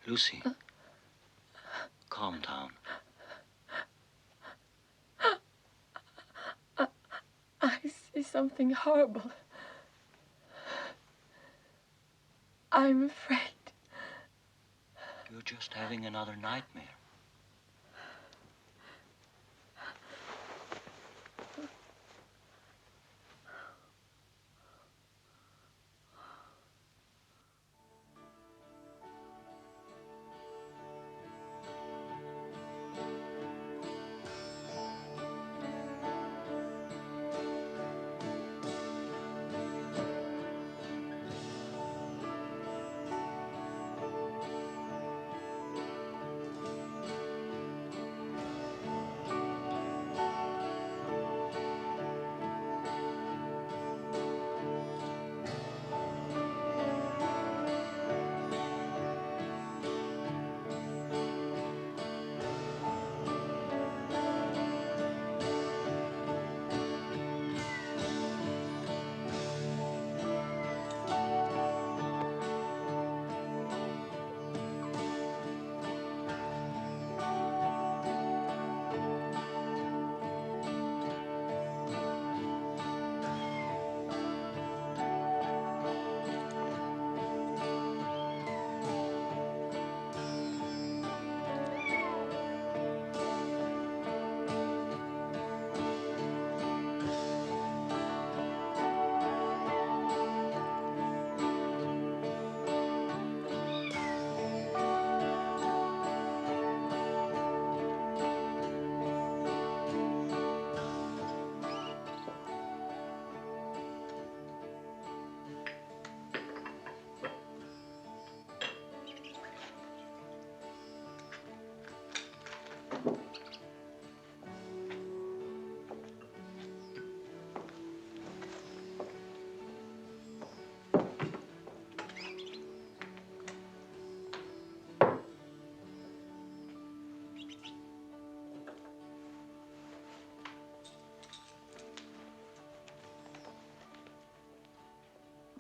Lucy, calm down. I see something horrible. I'm afraid. You're just having another nightmare.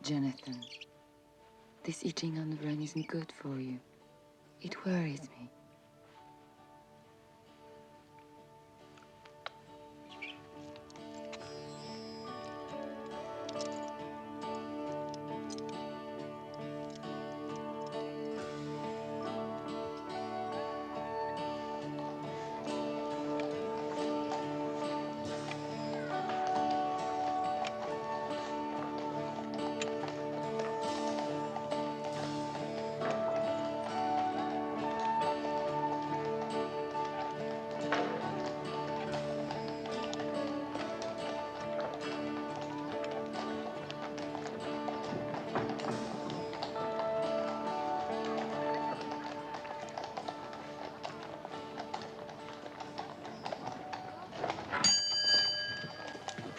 Jonathan, this eating on the run isn't good for you. It worries me.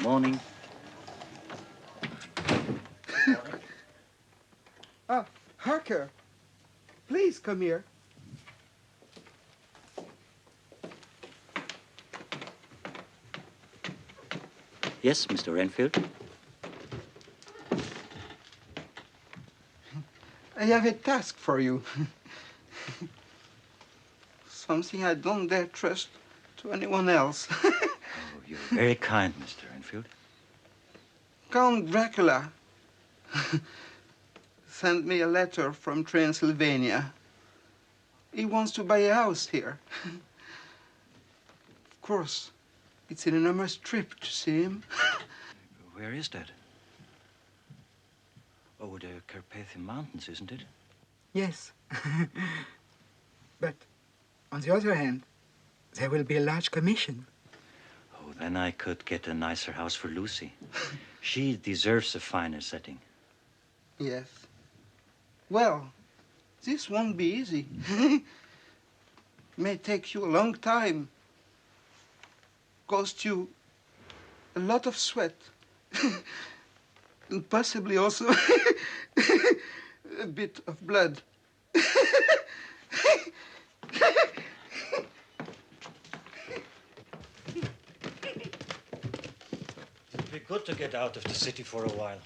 Morning. Harker, please come here. Yes, Mr. Renfield? I have a task for you. Something I don't dare trust to anyone else. Oh, you're very kind, Mr. Renfield. Count Dracula sent me a letter from Transylvania. He wants to buy a house here. Of course, it's an enormous trip to see him. Where is that? Over the Carpathian Mountains, isn't it? Yes. But on the other hand, there will be a large commission. Oh, then I could get a nicer house for Lucy. She deserves a finer setting. Yes. Well, this won't be easy. May take you a long time. Cost you a lot of sweat. And possibly also a bit of blood. It'd be good to get out of the city for a while.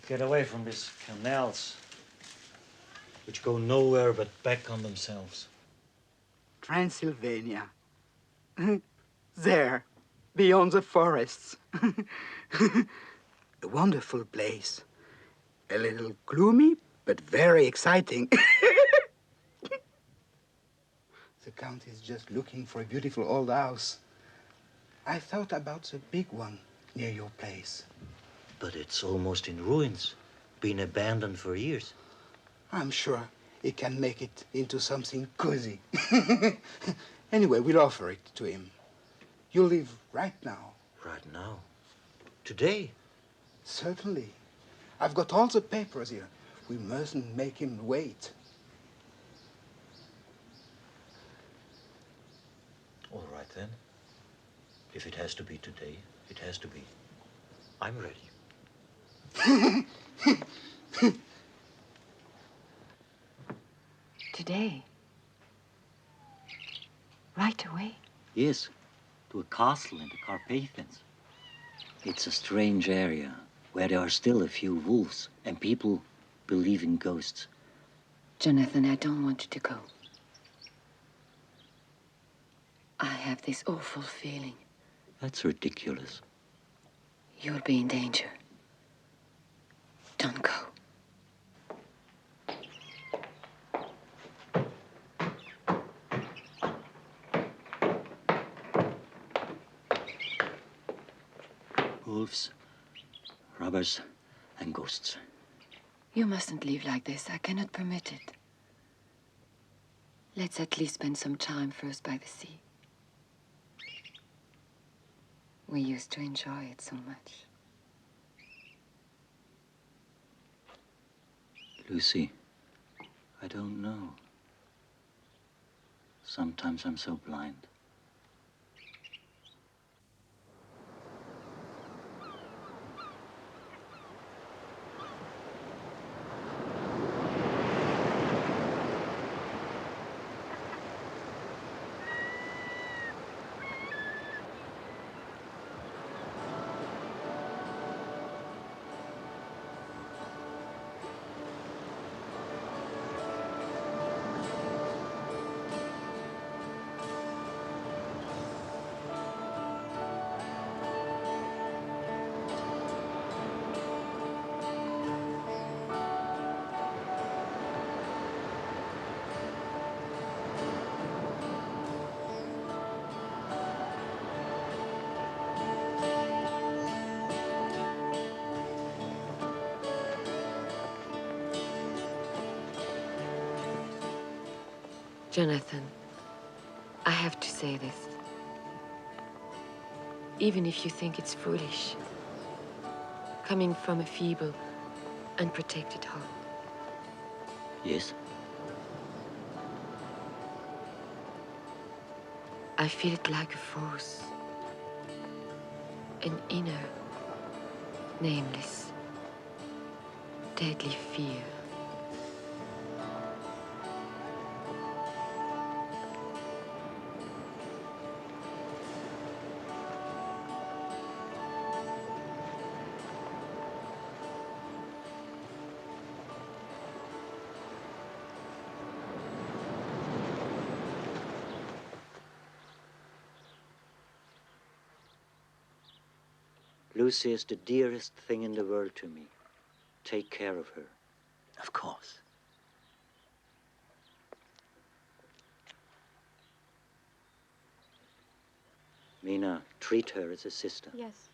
Get away from these canals, which go nowhere but back on themselves. Transylvania. There, beyond the forests. A wonderful place. A little gloomy, but very exciting. The Count is just looking for a beautiful old house. I thought about the big one near your place. But it's almost in ruins, been abandoned for years. I'm sure he can make it into something cozy. Anyway, we'll offer it to him. You'll leave right now. Right now? Today? Certainly. I've got all the papers here. We mustn't make him wait. All right, then. If it has to be today, it has to be. I'm ready. Today? Right away? Yes, to a castle in the Carpathians. It's a strange area where there are still a few wolves and people believe in ghosts. Jonathan, I don't want you to go. I have this awful feeling. That's ridiculous. You'll be in danger. Don't go. Wolves, robbers, and ghosts. You mustn't leave like this. I cannot permit it. Let's at least spend some time first by the sea. We used to enjoy it so much. Lucy, I don't know. Sometimes I'm so blind. Jonathan, I have to say this. Even if you think it's foolish, coming from a feeble, unprotected heart. Yes? I feel it like a force. An inner, nameless, deadly fear. Lucy is the dearest thing in the world to me. Take care of her. Of course. Mina, treat her as a sister. Yes.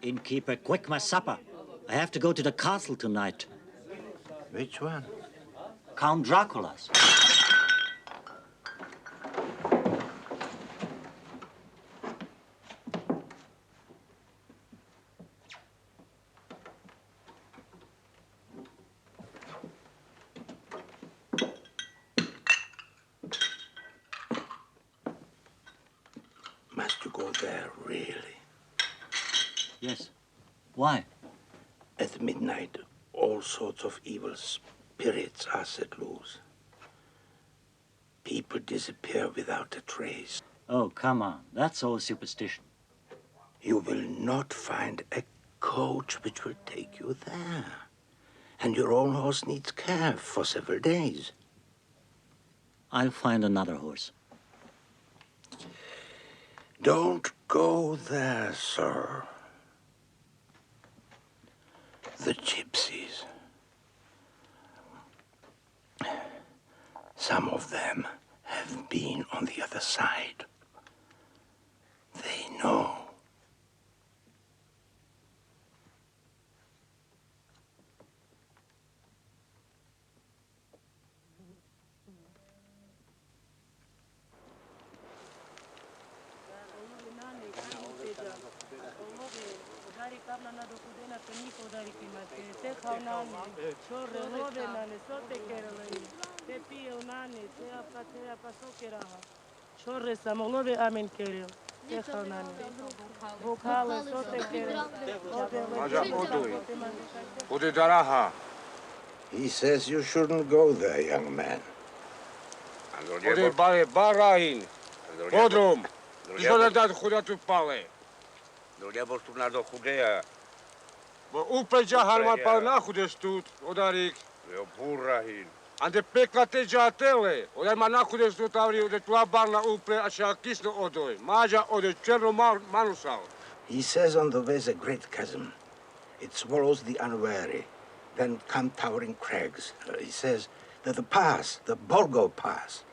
Innkeeper, quick, my supper. I have to go to the castle tonight. Which one? Count Dracula's. Must you go there, really? Yes. Why? At midnight, all sorts of evil spirits are set loose. People disappear without a trace. Oh, come on. That's all superstition. You will not find a coach which will take you there. And your own horse needs care for several days. I'll find another horse. Don't go there, sir. The gypsies. Some of them have been on the other side. They know. He says you shouldn't go there, young man. Ante peklate džatele, odaj ma nakude su tavri ode tua barna upre a ša kisno odoj. Mađa ode černo manusal. He says on the way's a great chasm. It swallows the unwary. Then come towering crags. He says that the pass, the Borgo Pass,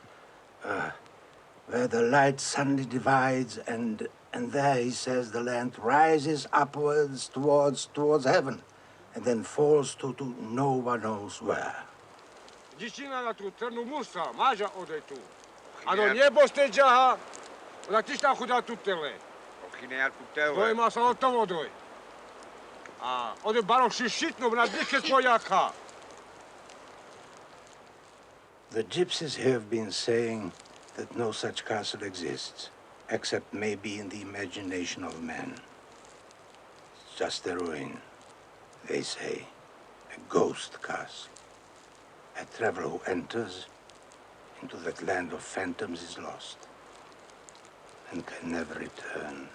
where the light suddenly divides, and there, he says, the land rises upwards towards heaven, and then falls to no one knows where. Dječina na tu crnu musa, mađa ode tu. A do njebo ste džaha, ona tišta huda tu tele. To ima sa otom odoj. A ode baro šišitno na dike svojaka. The gypsies have been saying that no such castle exists, except maybe in the imagination of man. It's just a ruin, they say, a ghost castle. A traveler who enters into that land of phantoms is lost and can never return.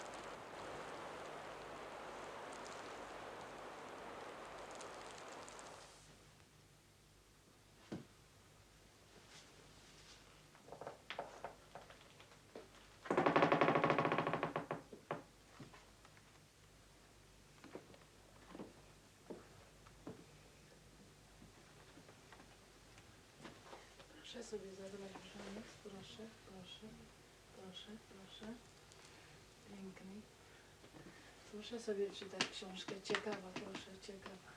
Proszę sobie zabrać brzuch, proszę, proszę, proszę, proszę. Piękny. Proszę sobie czytać książkę. Ciekawa, proszę, ciekawa.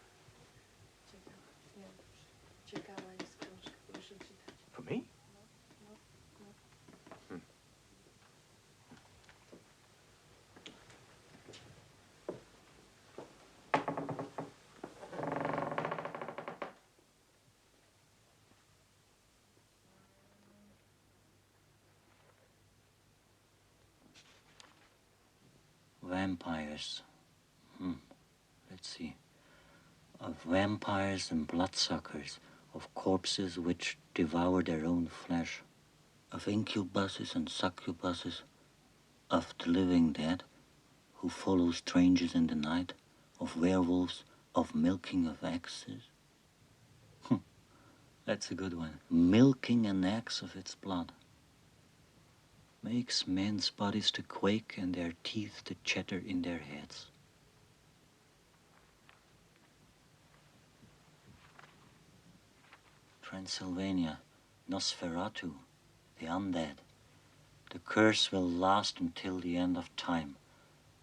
Ciekawa, nie, proszę. Ciekawa jest książka, proszę czytać. For me? Vampires. Let's see. Of vampires and bloodsuckers, of corpses which devour their own flesh, of incubuses and succubuses, of the living dead who follow strangers in the night, of werewolves, of milking of axes. That's a good one. Milking an axe of its blood makes men's bodies to quake and their teeth to chatter in their heads. Transylvania, Nosferatu, the undead. The curse will last until the end of time.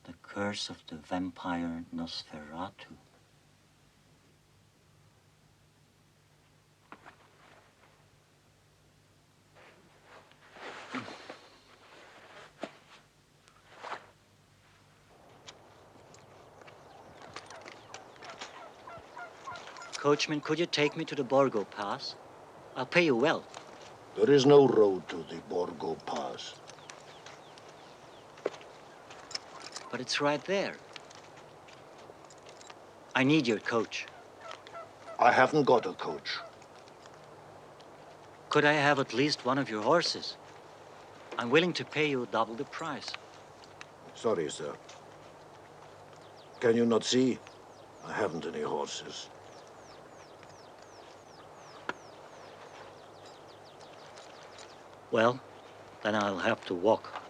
The curse of the vampire Nosferatu. Coachman, could you take me to the Borgo Pass? I'll pay you well. There is no road to the Borgo Pass. But it's right there. I need your coach. I haven't got a coach. Could I have at least one of your horses? I'm willing to pay you double the price. Sorry, sir. Can you not see? I haven't any horses. Well, then I'll have to walk.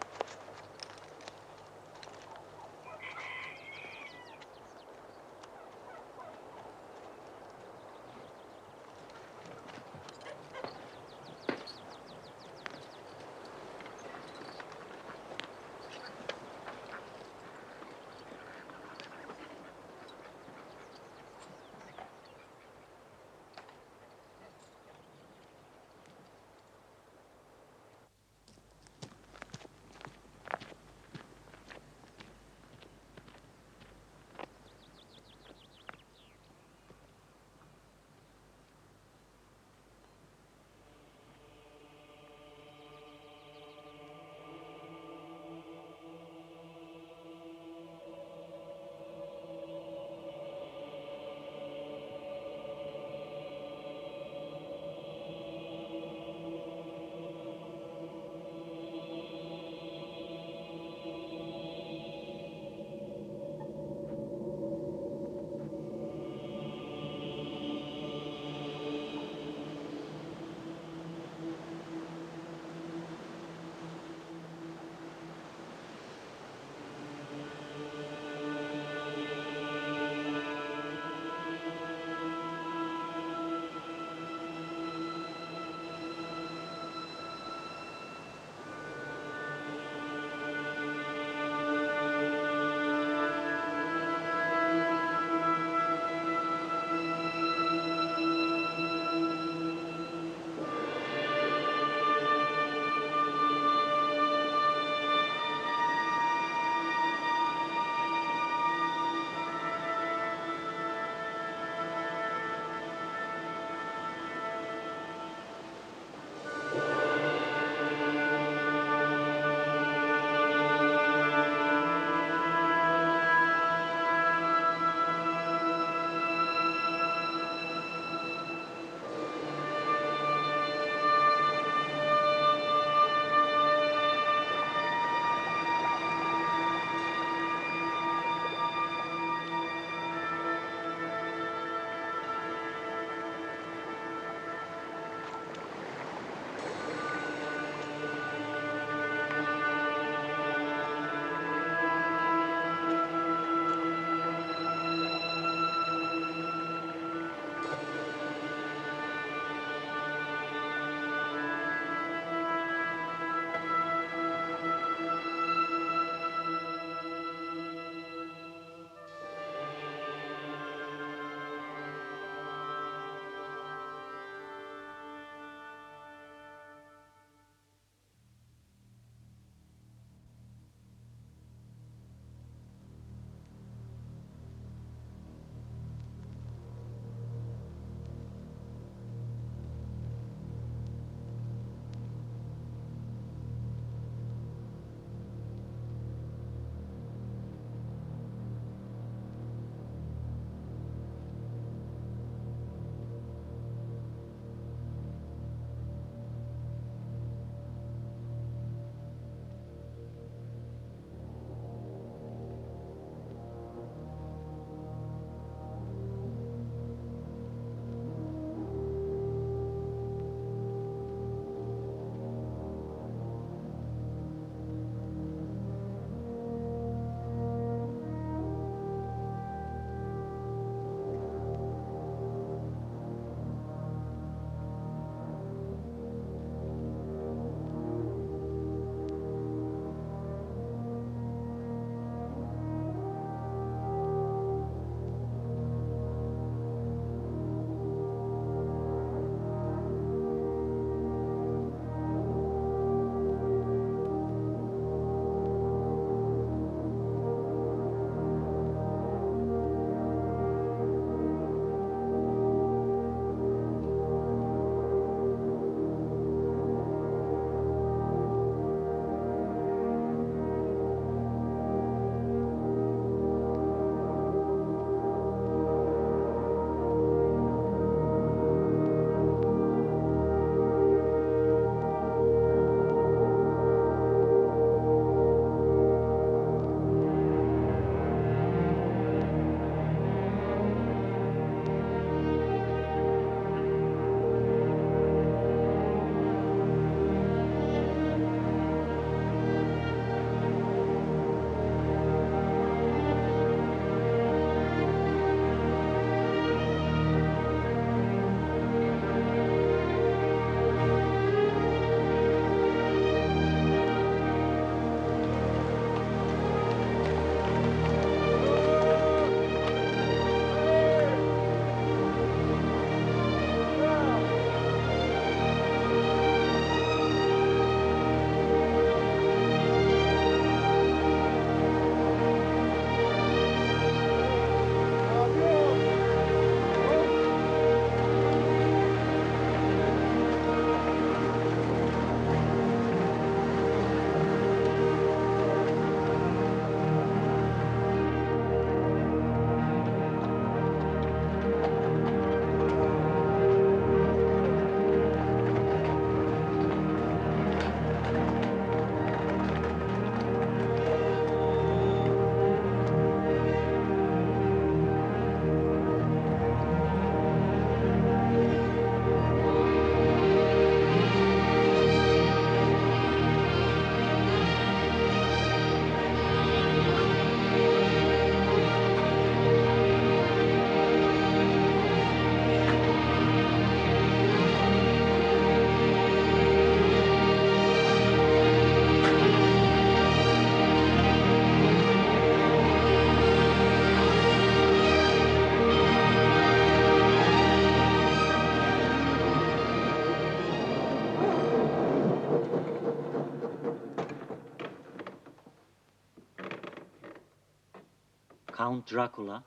Count Dracula.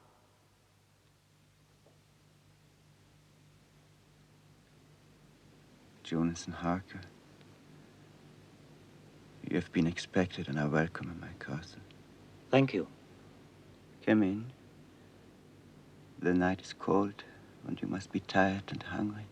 Jonas and Harker, you have been expected and are welcome in my castle. Thank you. Come in. The night is cold, and you must be tired and hungry.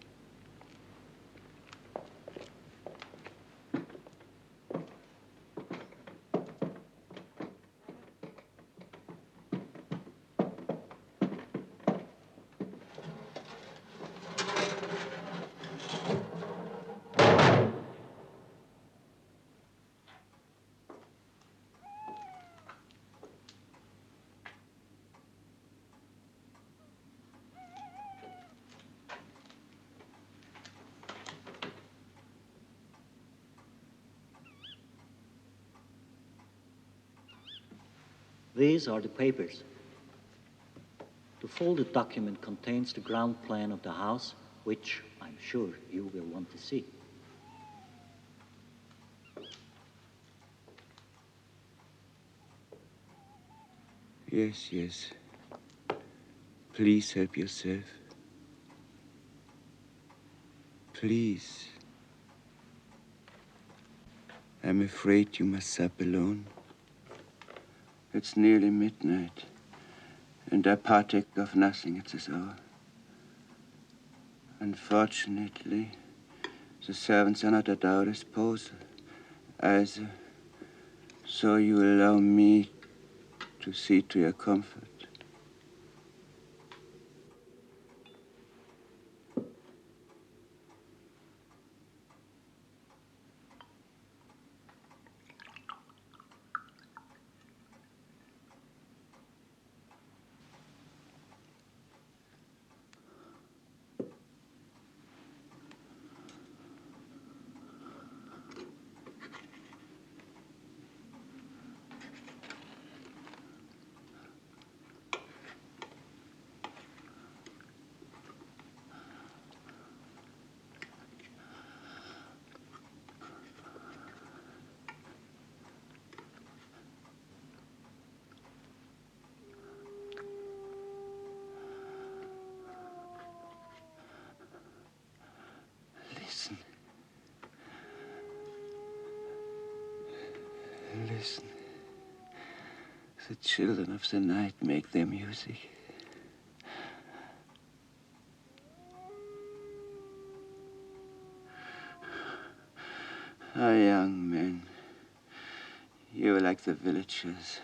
These are the papers. The folded document contains the ground plan of the house, which I'm sure you will want to see. Yes, yes. Please help yourself. Please. I'm afraid you must sup alone. It's nearly midnight, and I partake of nothing at this hour. Unfortunately, the servants are not at our disposal, either, so you allow me to see to your comfort. Listen. Listen. The children of the night make their music. Ah, young men, you are like the villagers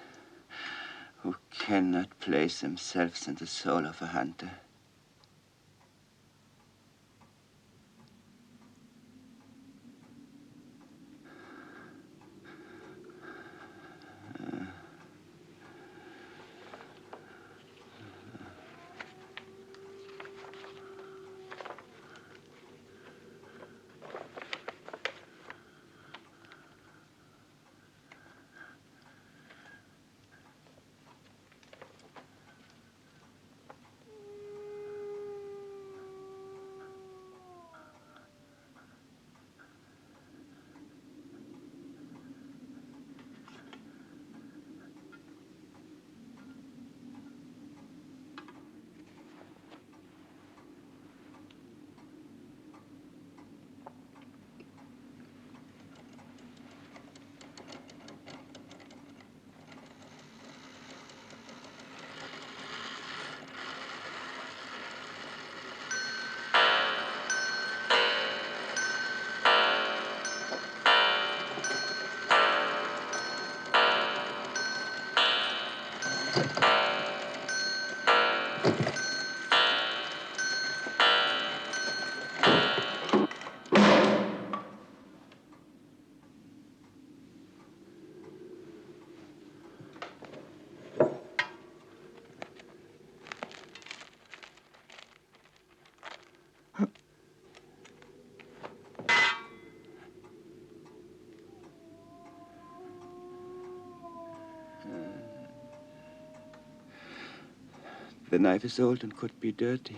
who cannot place themselves in the soul of a hunter. The knife is old and could be dirty.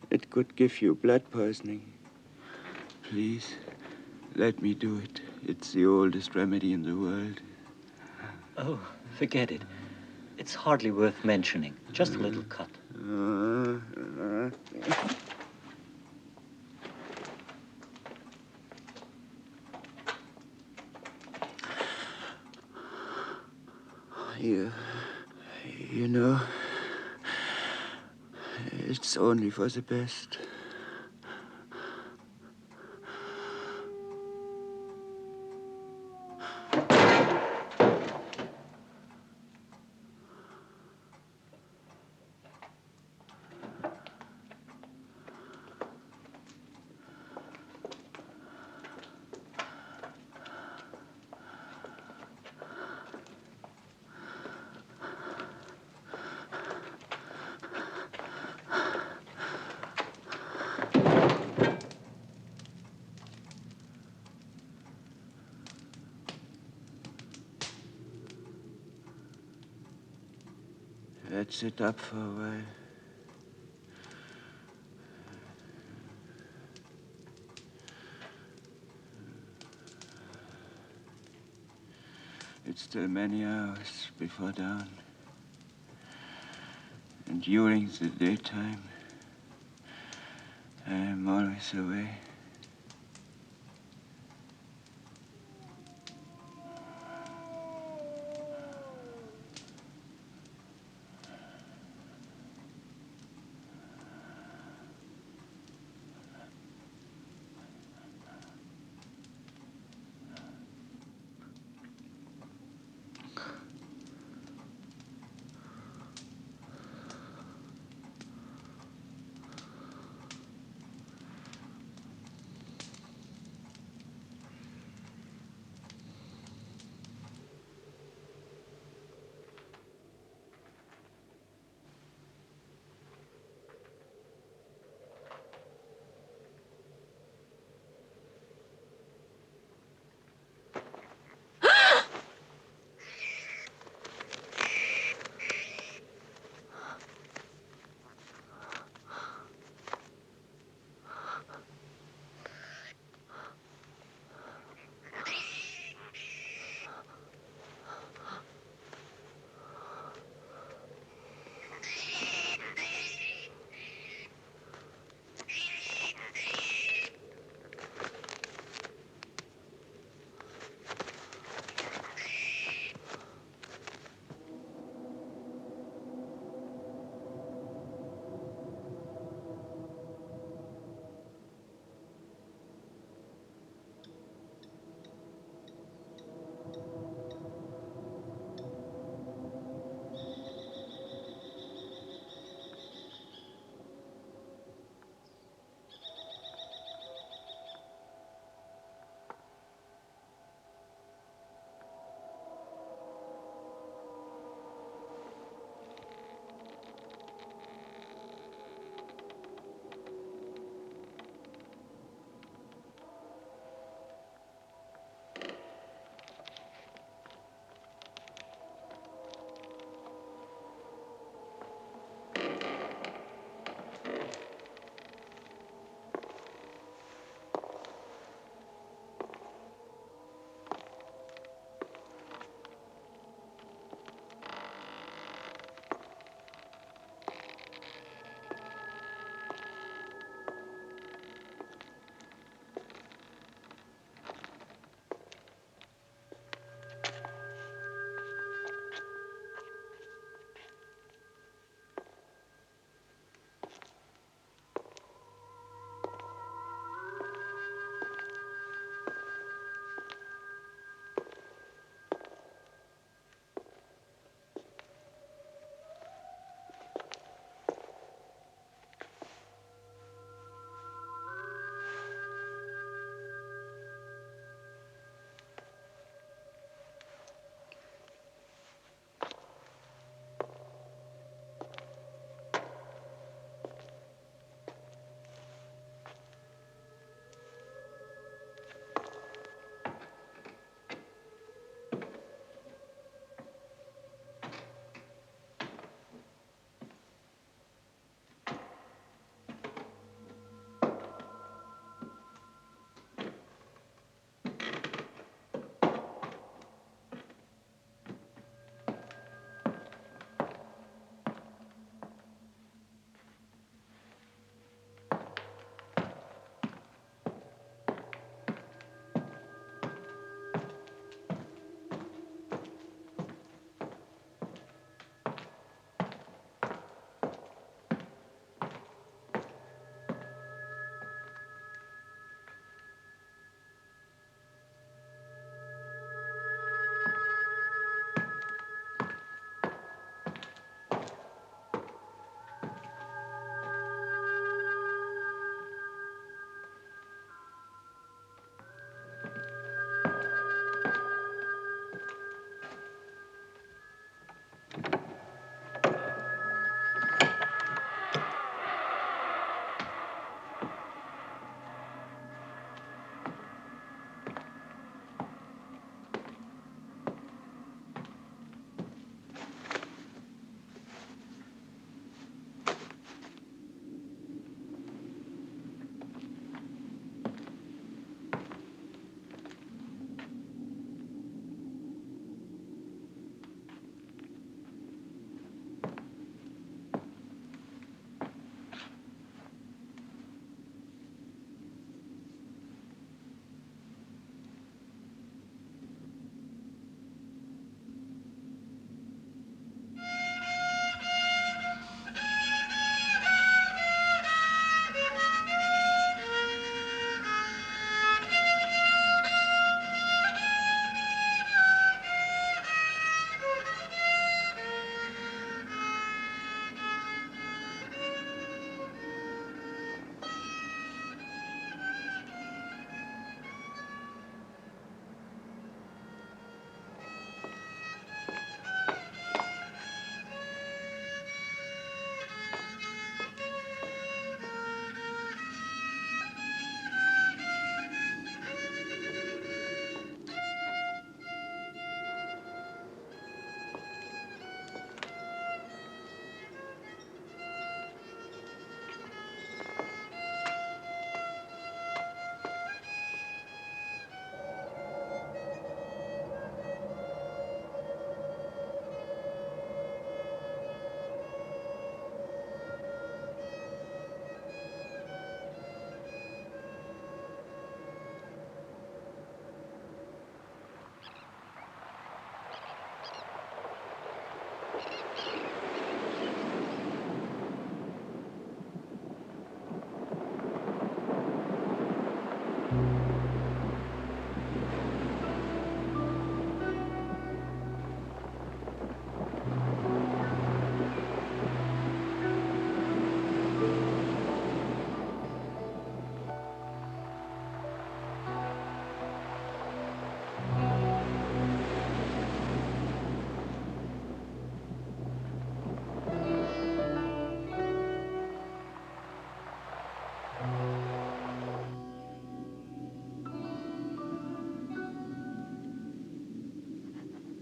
It could give you blood poisoning. Please, let me do it. It's the oldest remedy in the world. Oh, Forget it. It's hardly worth mentioning. Just a little cut. You know, it's only for the best. Let's sit up for a while. It's still many hours before dawn. And during the daytime, I am always away.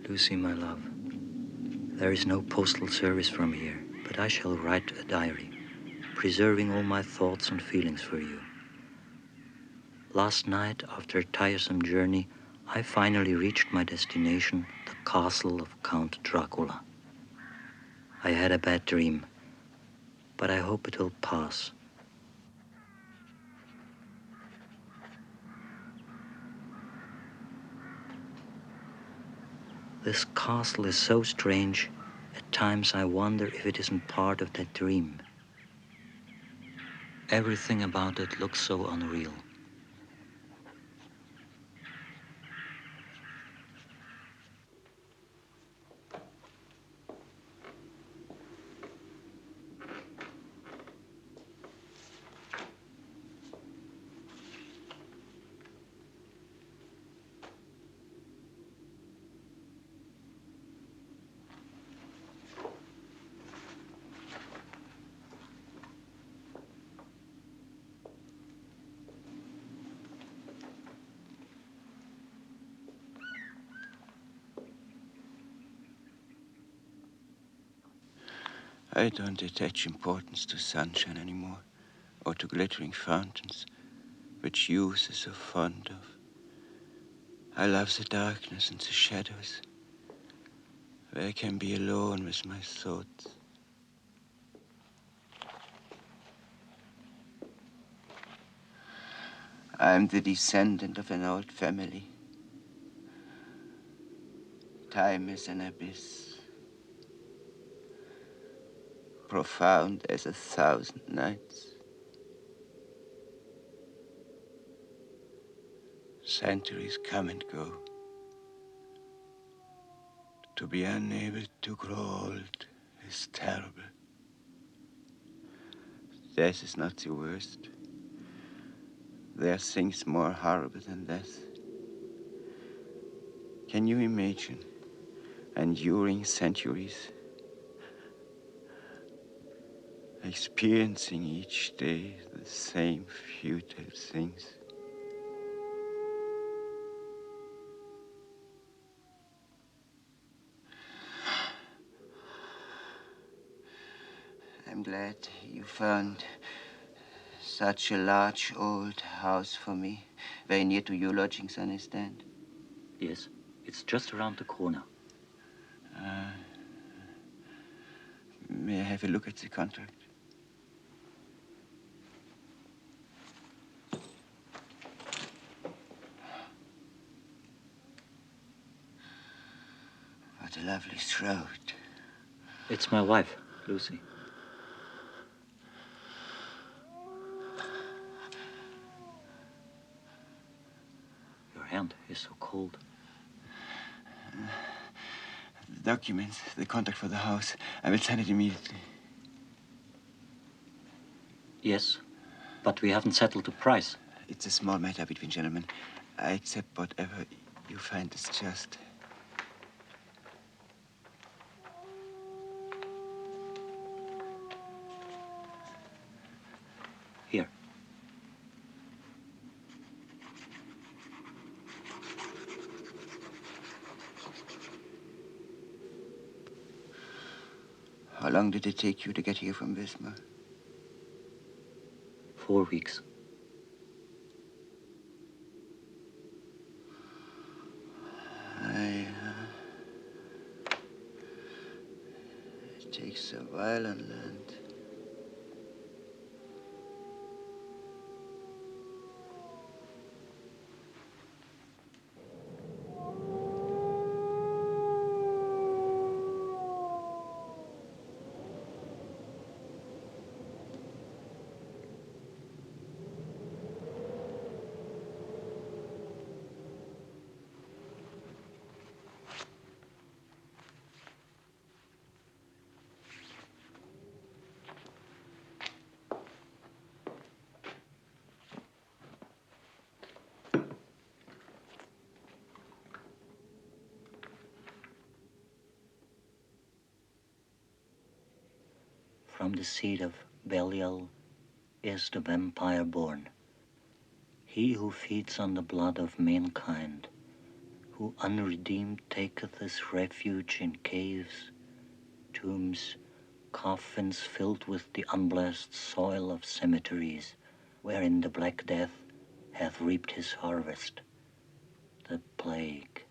Lucy, my love, there is no postal service from here, but I shall write a diary, preserving all my thoughts and feelings for you. Last night, after a tiresome journey, I finally reached my destination, the castle of Count Dracula. I had a bad dream, but I hope it will pass. This castle is so strange, at times I wonder if it isn't part of that dream. Everything about it looks so unreal. I don't attach importance to sunshine anymore, or to glittering fountains, which youth is so fond of. I love the darkness and the shadows, where I can be alone with my thoughts. I'm the descendant of an old family. Time is an abyss, profound as 1,000 nights. Centuries come and go. To be unable to grow old is terrible. Death is not the worst. There are things more horrible than death. Can you imagine enduring centuries, experiencing each day the same futile things? I'm glad you found such a large old house for me, very near to your lodgings, I understand. Yes, it's just around the corner. May I have a look at the contract? What a lovely throat. It's my wife, Lucy. Your hand is so cold. The documents, the contract for the house. I will sign it immediately. Yes, but we haven't settled the price. It's a small matter between gentlemen. I accept whatever you find is just. Here. How long did it take you to get here from Wismar? 4 weeks. It takes a while on land. From the seed of Belial is the vampire born. He who feeds on the blood of mankind who unredeemed taketh his refuge in caves, tombs, coffins filled with the unblessed soil of cemeteries, wherein the Black Death hath reaped his harvest, the plague.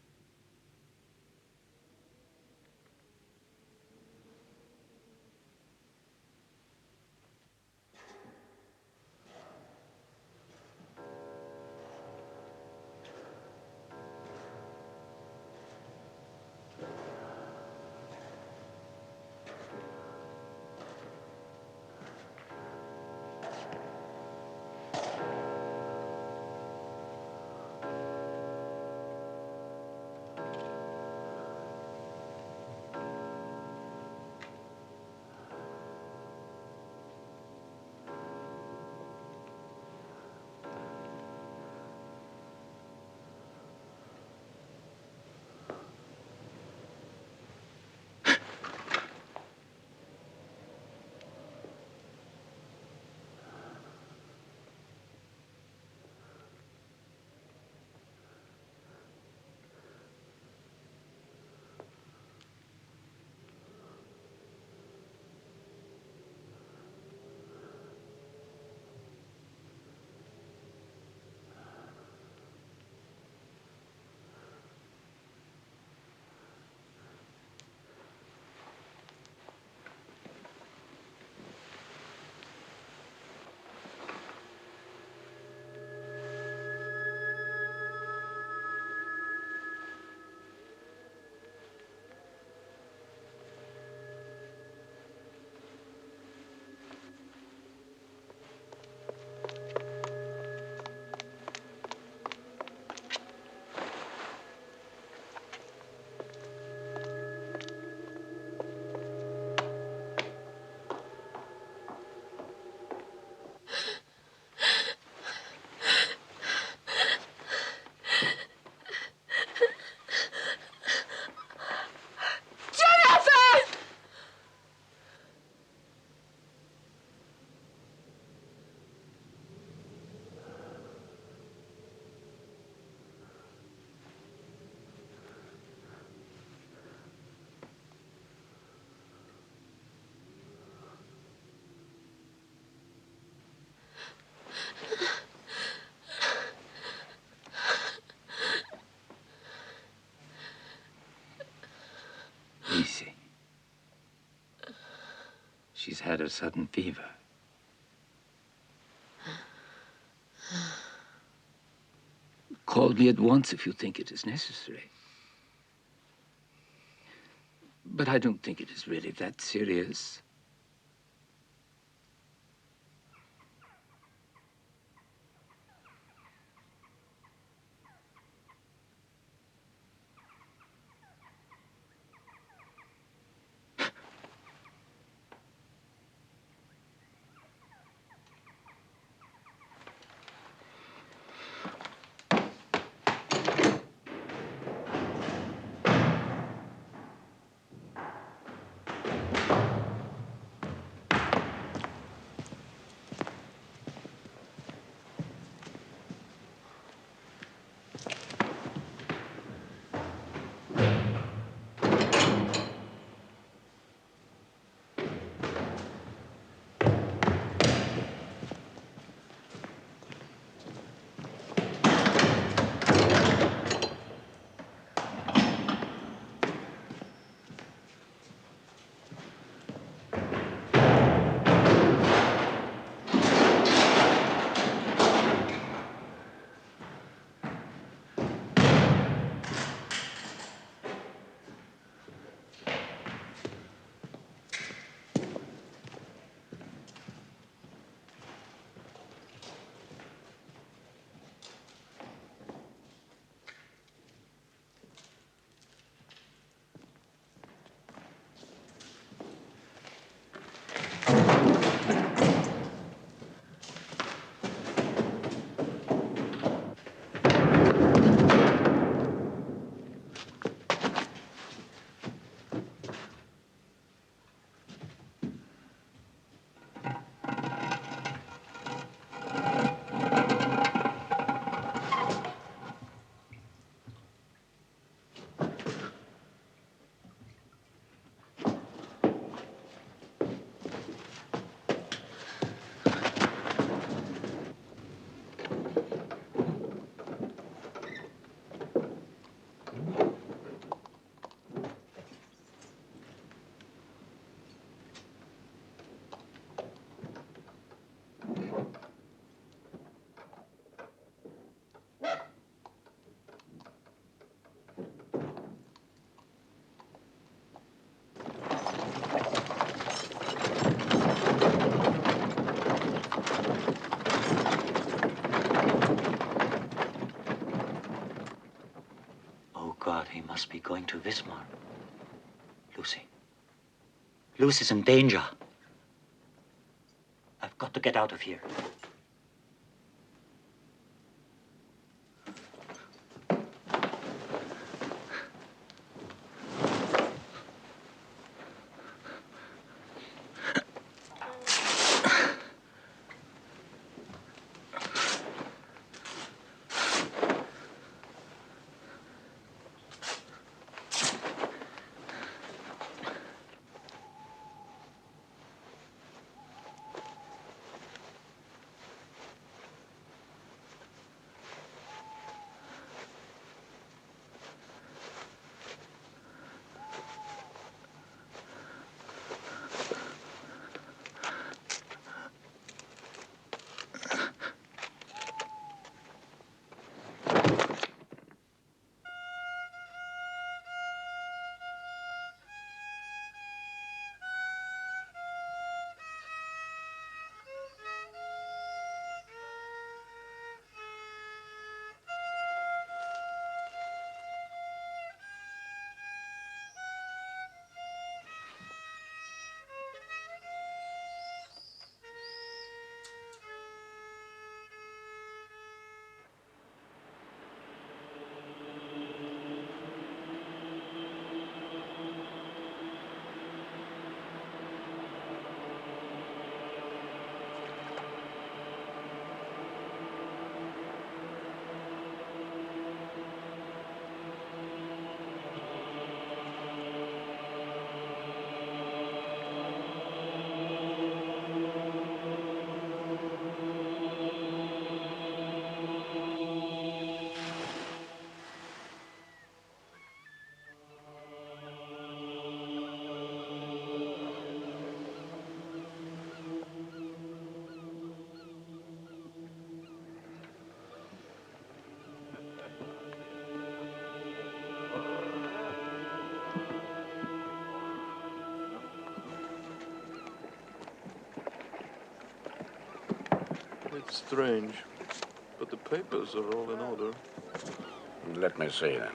Easy. She's had a sudden fever. Call me at once if you think it is necessary. But I don't think it is really that serious. must be going to Wismar. Lucy. Lucy's in danger. I've got to get out of here. It's strange, but the papers are all in order. Let me see, then.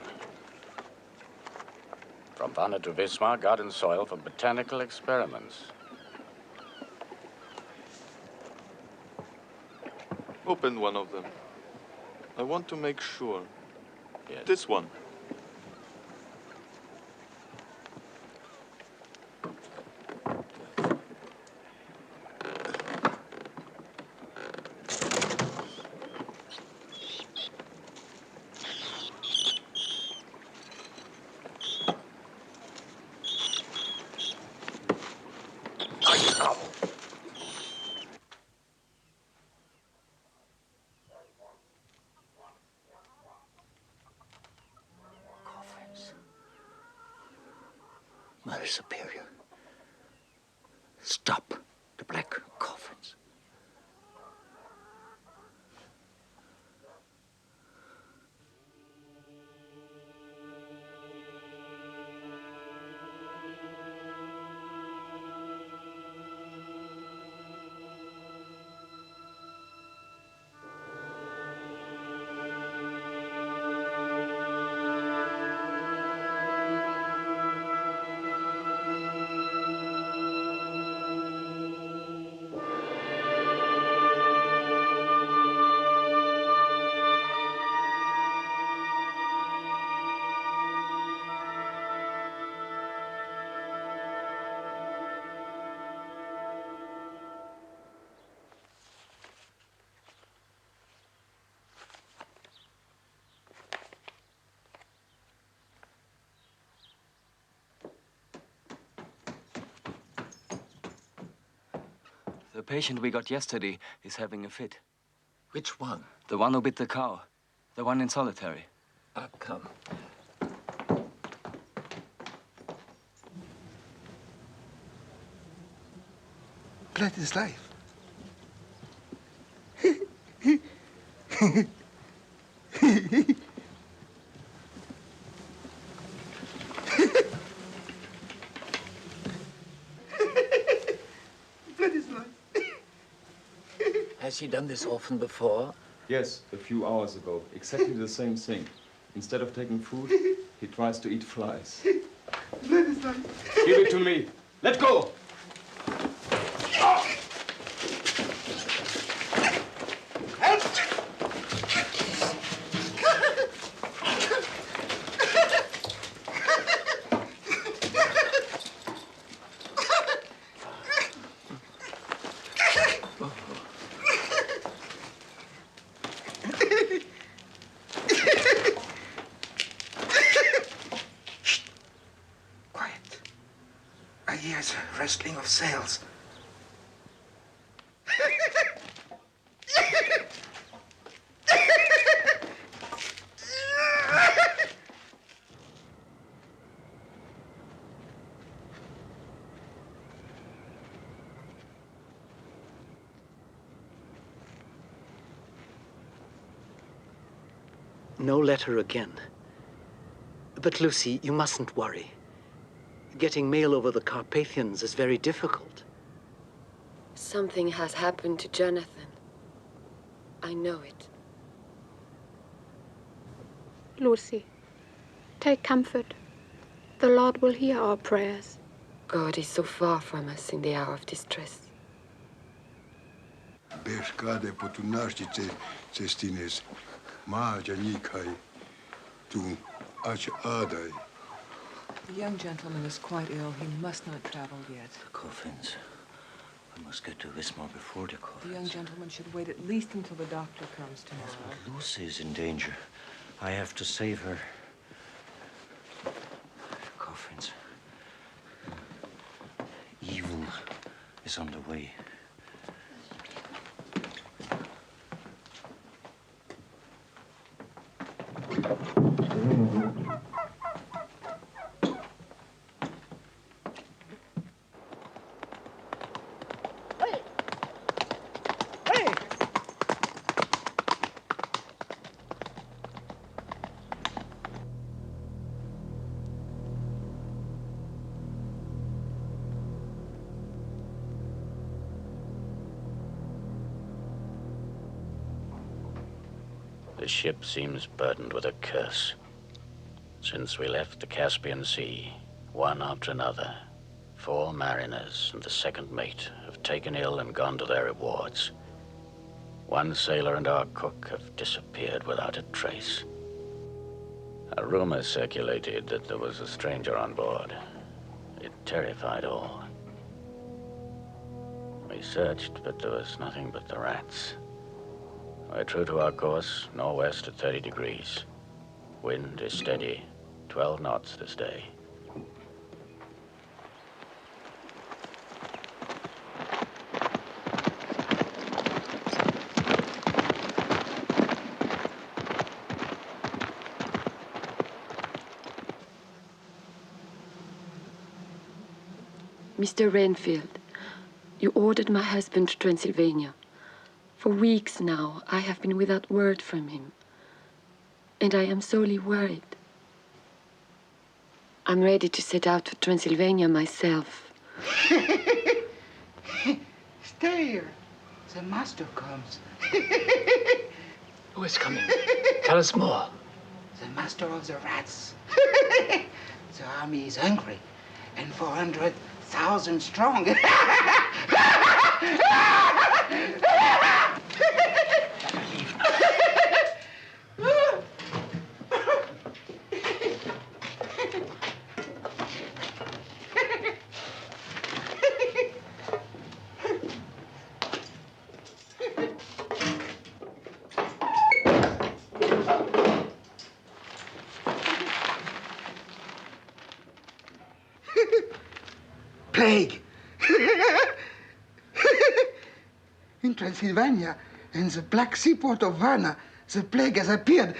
From Vanna to Wismar, garden soil for botanical experiments. Open one of them. I want to make sure. Yes. This one. Mother Superior. Stop the black coffins. The patient we got yesterday is having a fit. Which one? The one who bit the cow. The one in solitary. Ah, come. Blood is life. Blood is life. Has he done this often before? Yes, a few hours ago. Exactly the same thing. Instead of taking food, He tries to eat flies. Let us die. Give it to me. Let go! I hear the rustling of sails. No letter again. But Lucy, you mustn't worry. Getting mail over the Carpathians is very difficult. Something has happened to Jonathan. I know it. Lucy, take comfort. The Lord will hear our prayers. God is so far from us in the hour of distress. Berskade potunarstice cestines, maja nikai, tu ach adai. The young gentleman is quite ill. He must not travel yet. The coffins. I must get to Wismar before the coffins. The young gentleman should wait at least until the doctor comes tomorrow. But Lucy is in danger. I have to save her. Coffins. Evil is on the way. The ship seems burdened with a curse. Since we left the Caspian Sea, one after another, 4 mariners and the second mate have taken ill and gone to their rewards. 1 sailor and our cook have disappeared without a trace. A rumor circulated that there was a stranger on board. It terrified all. We searched, but there was nothing but the rats. We're true to our course, northwest at 30 degrees. Wind is steady, 12 knots this day. Mr. Renfield, you ordered my husband to Transylvania. For weeks now, I have been without word from him. And I am sorely worried. I'm ready to set out for Transylvania myself. Stay here. The master comes. Who is coming? Tell us more. The master of the rats. The army is hungry and 400,000 strong. Plague! In Transylvania, in the Black Sea port of Varna, the plague has appeared.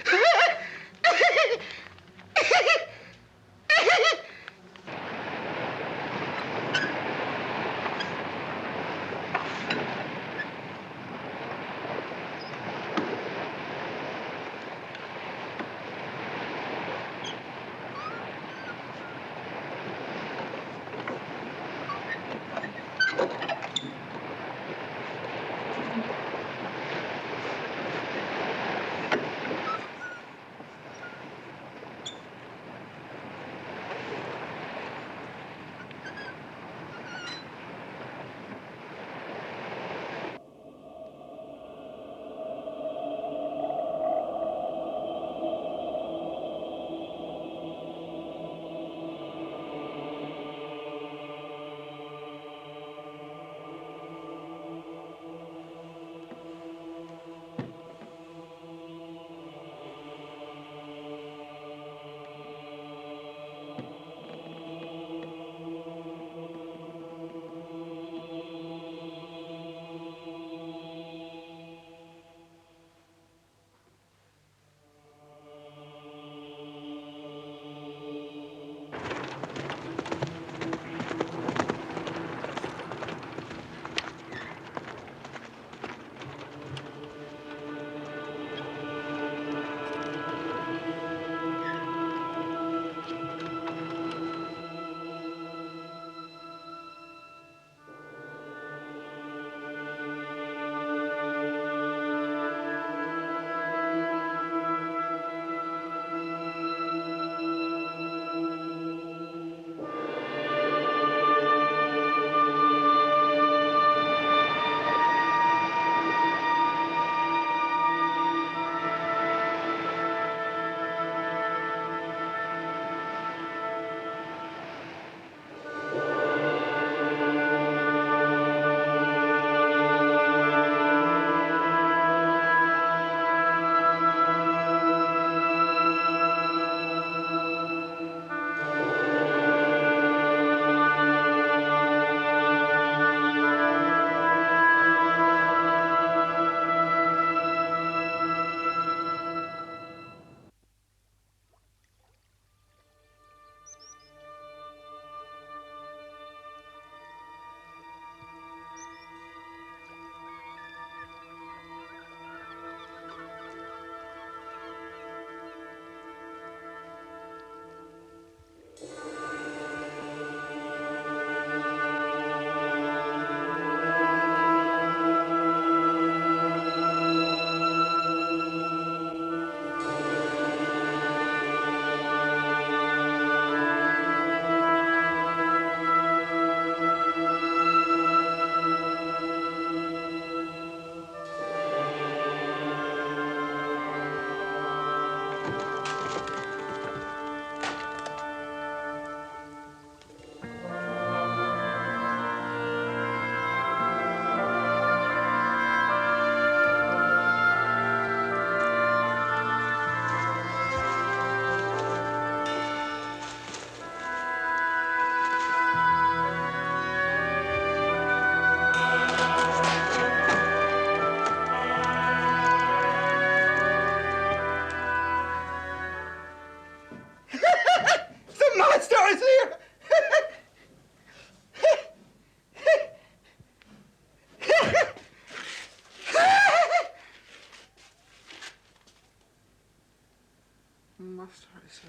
sorry, sir.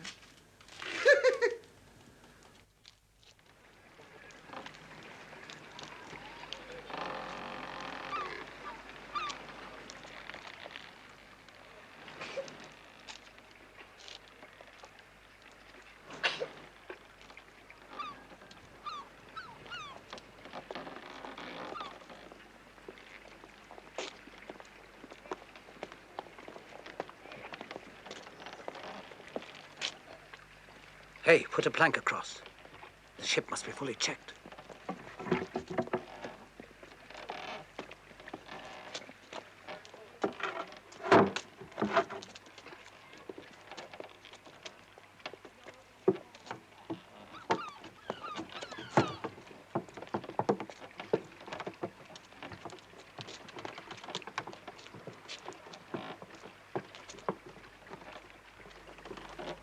Hey, put a plank across. The ship must be fully checked.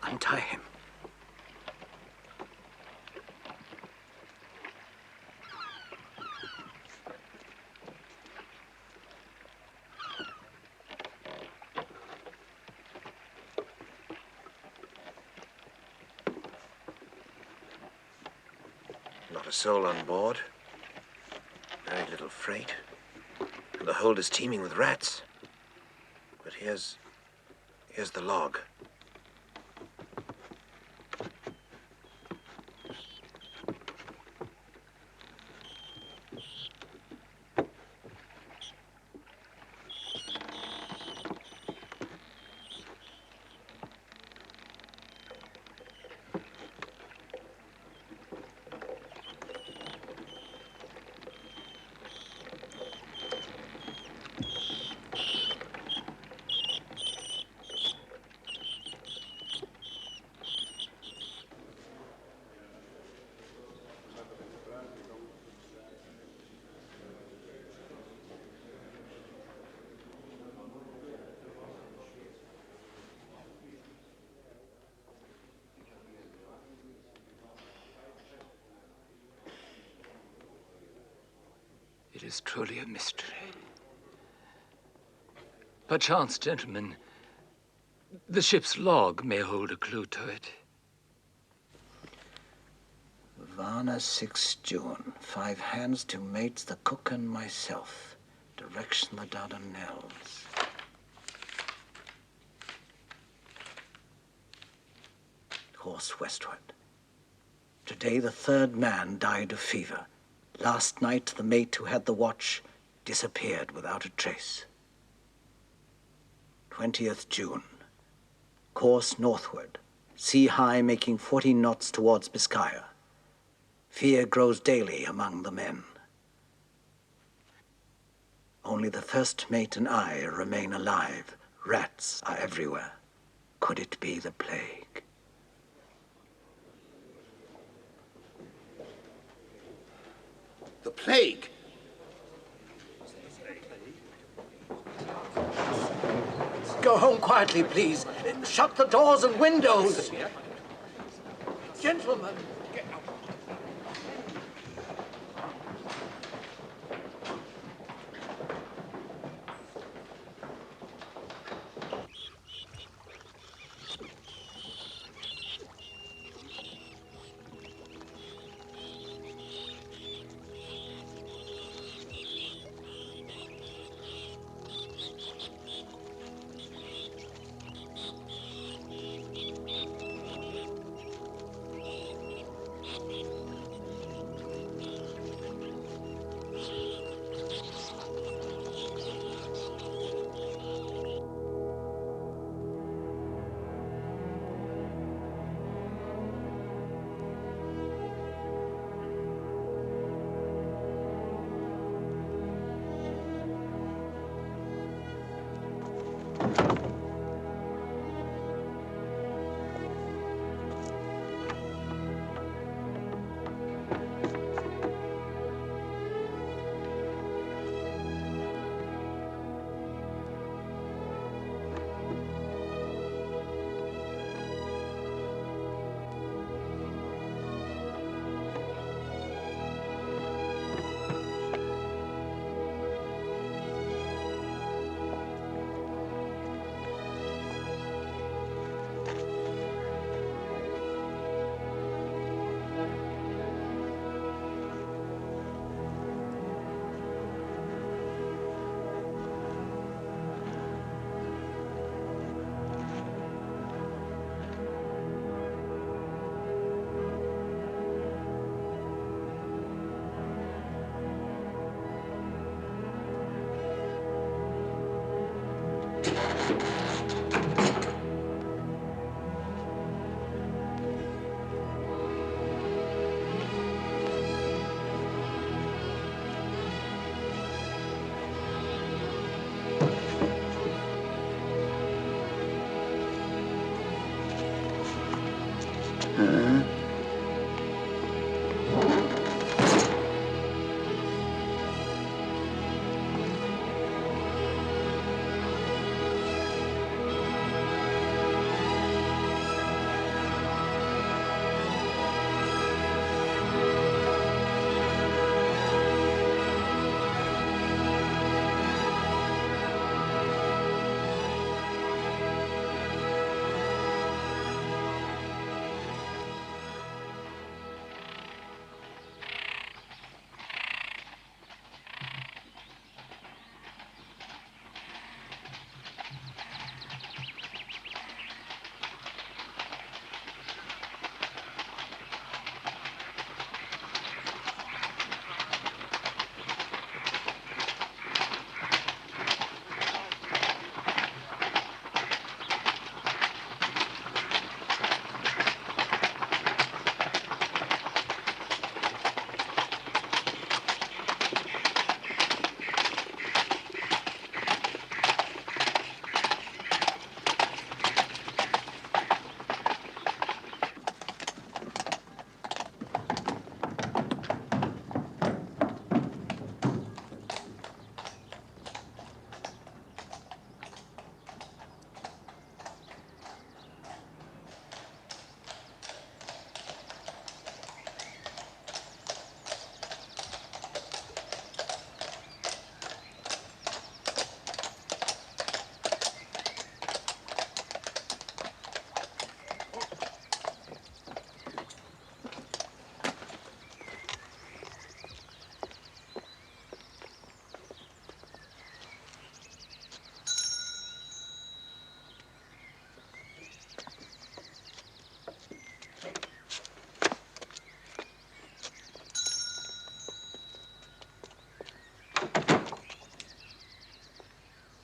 Untie him. Not a soul on board. Very little freight. And the hold is teeming with rats. But here's the log. It is truly a mystery. Perchance, gentlemen, the ship's log may hold a clue to it. Varna, 6 June. 5 hands, 2 mates, the cook and myself. Direction the Dardanelles. Course westward. Today the 3rd man died of fever. Last night the mate who had the watch disappeared without a trace. 20th June. Course northward. Sea high, making 40 knots towards Biscaya. Fear grows daily among the men. Only the first mate and I remain alive. Rats are everywhere. Could it be the plague? The plague? Go home quietly, please. Shut the doors and windows. Gentlemen.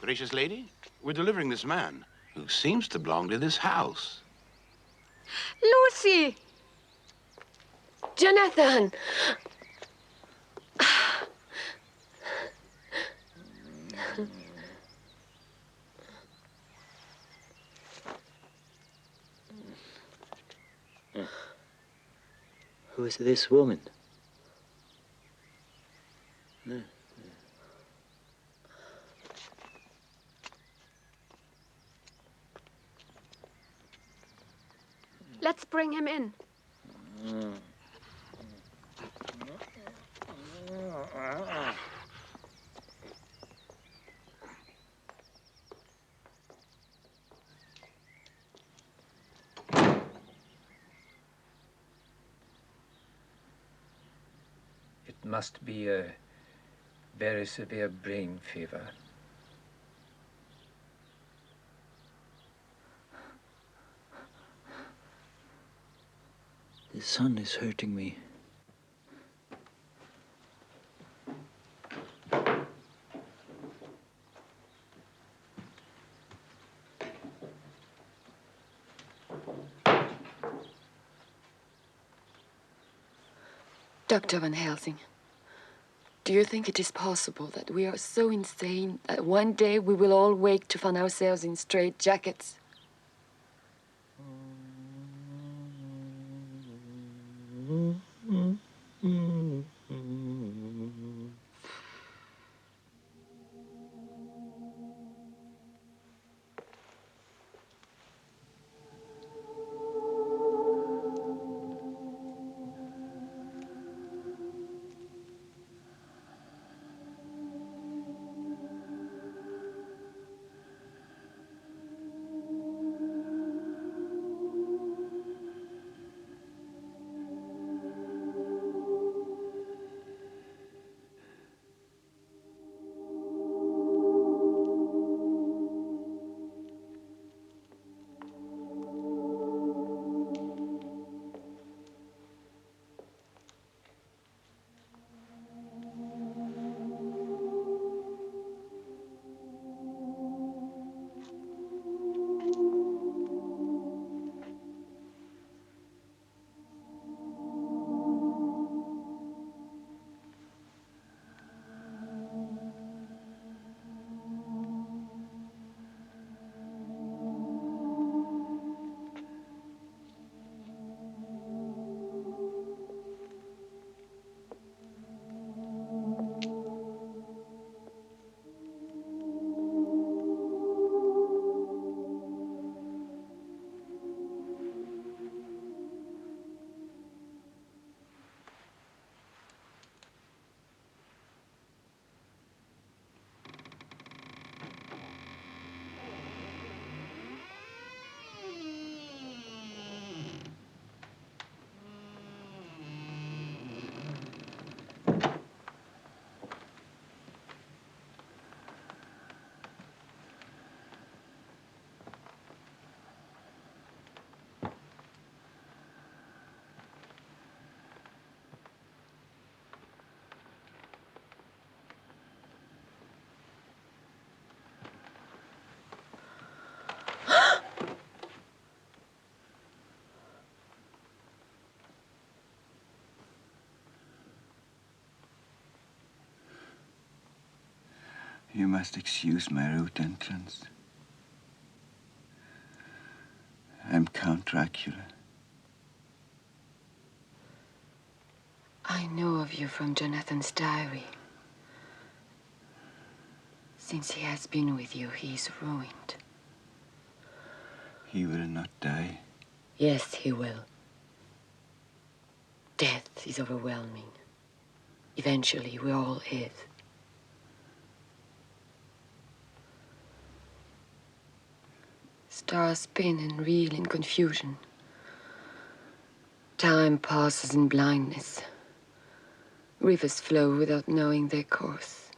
Gracious lady, we're delivering this man who seems to belong to this house. Lucy! Jonathan! Who is this woman? Let's bring him in. It must be a very severe brain fever. The sun is hurting me. Dr. Van Helsing, do you think it is possible that we are so insane that one day we will all wake to find ourselves in straight jackets? You must excuse my rude entrance. I'm Count Dracula. I know of you from Jonathan's diary. Since he has been with you, he is ruined. He will not die. Yes, he will. Death is overwhelming. Eventually, we're all his. Stars spin and reel in confusion. Time passes in blindness. Rivers flow without knowing their course.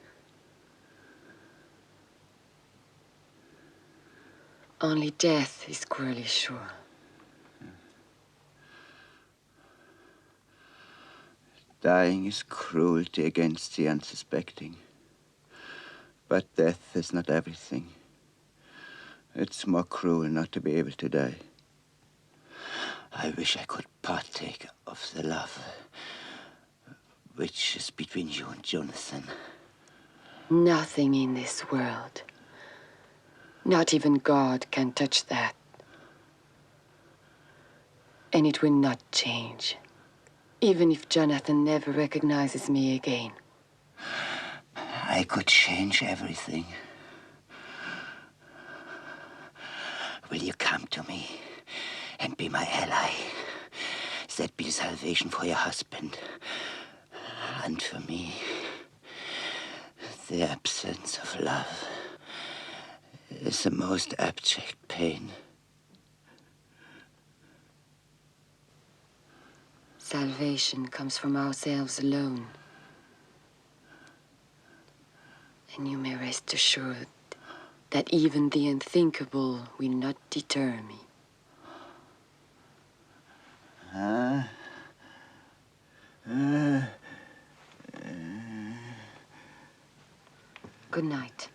Only death is cruelly sure. Dying is cruelty against the unsuspecting. But death is not everything. It's more cruel not to be able to die. I wish I could partake of the love which is between you and Jonathan. Nothing in this world, not even God, can touch that. And it will not change, even if Jonathan never recognizes me again. I could change everything. Will you come to me and be my ally? That be the salvation for your husband. And for me, the absence of love is the most abject pain. Salvation comes from ourselves alone. And you may rest assured that even the unthinkable will not deter me. Good night.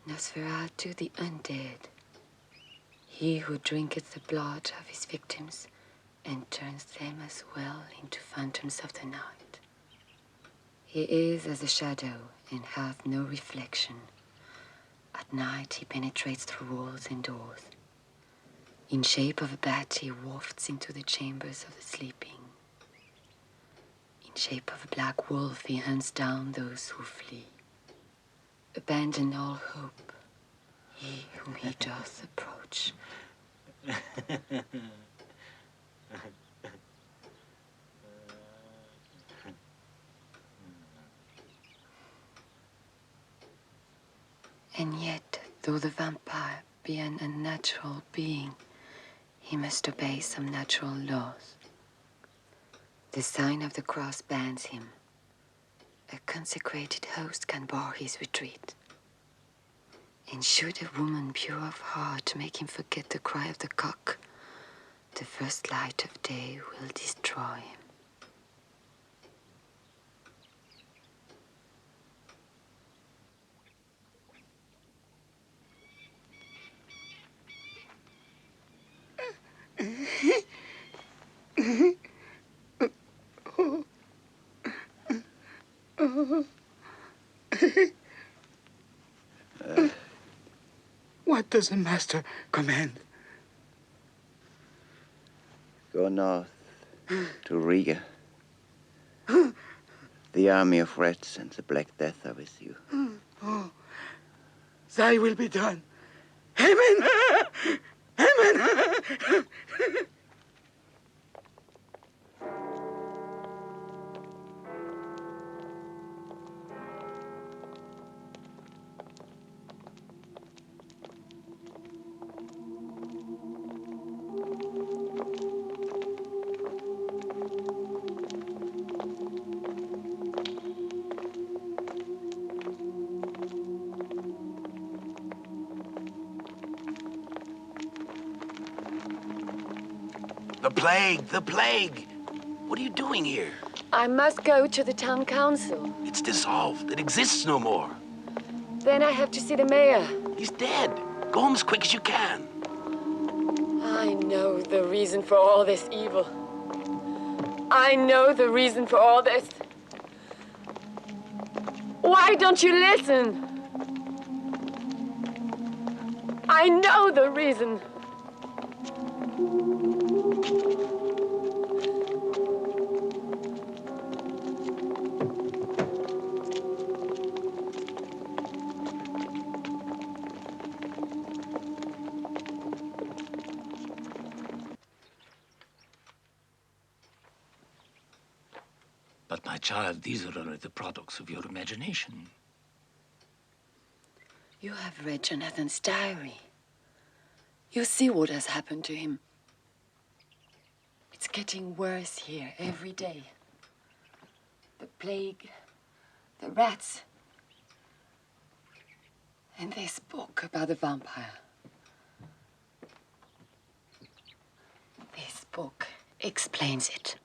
Nosferatu the undead, he who drinketh the blood of his victims and turns them as well into phantoms of the night. He is as a shadow and hath no reflection. At night he penetrates through walls and doors. In shape of a bat he wafts into the chambers of the sleeping. In shape of a black wolf he hunts down those who flee. Abandon all hope, ye whom he doth approach. And yet, though the vampire be an unnatural being, he must obey some natural laws. The sign of the cross bans him. A consecrated host can bar his retreat. And should a woman pure of heart make him forget the cry of the cock, the first light of day will destroy him. What does the master command? Go north to Riga. The army of rats and the Black Death are with you. Oh, thy will be done. Amen! Amen! The plague! The plague! What are you doing here? I must go to the town council. It's dissolved. It exists no more. Then I have to see the mayor. He's dead. Go home as quick as you can. I know the reason for all this evil. I know the reason for all this. Why don't you listen? I know the reason. But my child, these are only the products of your imagination. You have read Jonathan's diary. You see what has happened to him. It's getting worse here every day. The plague, the rats, and this book about the vampire. This book explains it.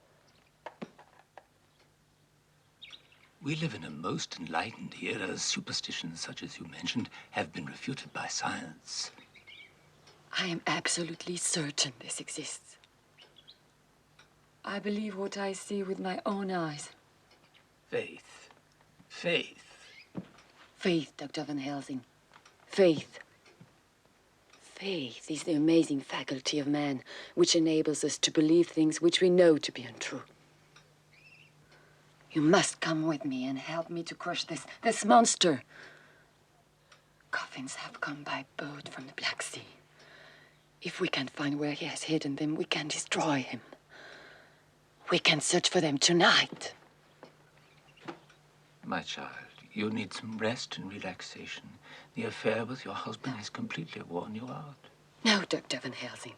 We live in a most enlightened era. Superstitions such as you mentioned have been refuted by science. I am absolutely certain this exists. I believe what I see with my own eyes. Faith. Faith. Faith, Dr. Van Helsing. Faith. Faith is the amazing faculty of man which enables us to believe things which we know to be untrue. You must come with me and help me to crush this monster. Coffins have come by boat from the Black Sea. If we can find where he has hidden them, we can destroy him. We can search for them tonight. My child, you need some rest and relaxation. The affair with your husband has completely worn you out. No, Dr. Van Helsing.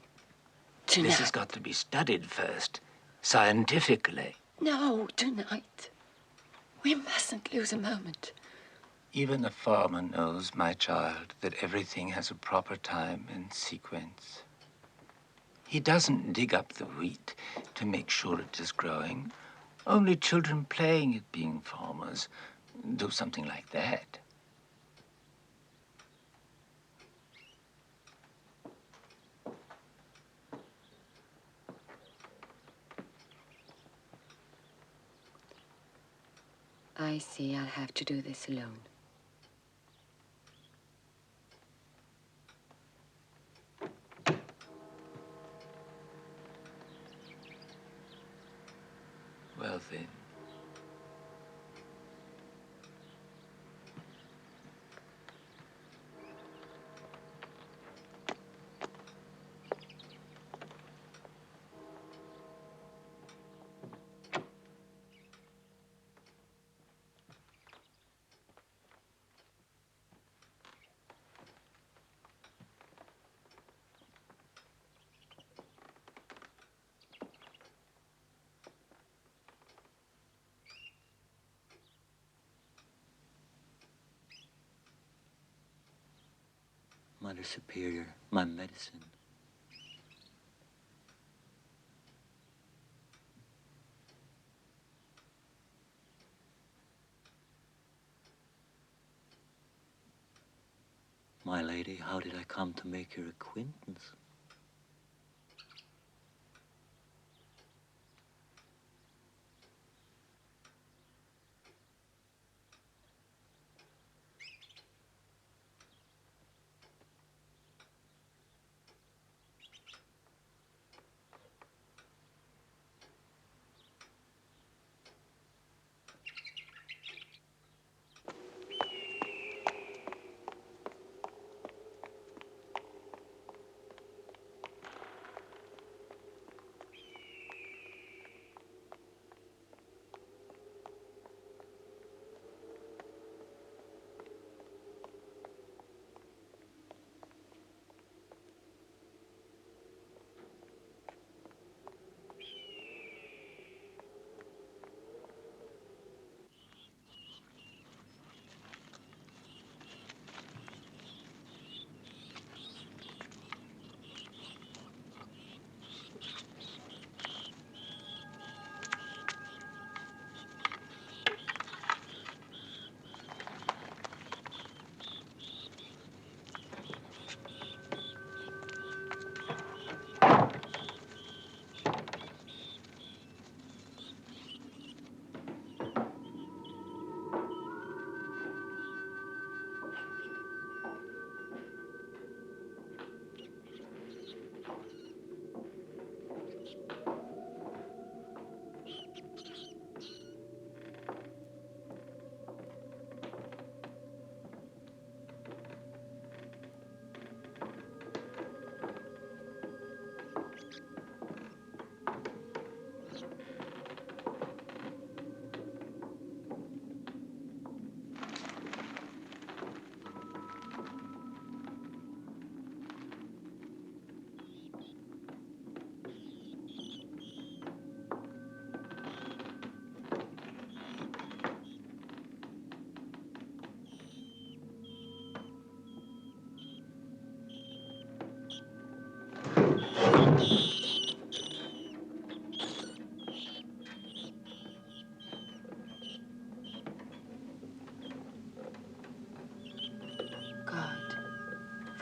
Tonight. This has got to be studied first, scientifically. No, tonight. We mustn't lose a moment. Even a farmer knows, my child, that everything has a proper time and sequence. He doesn't dig up the wheat to make sure it is growing. Only children playing at being farmers do something like that. I see I'll have to do this alone. Well, then. Mother Superior, my medicine. My lady, how did I come to make your acquaintance?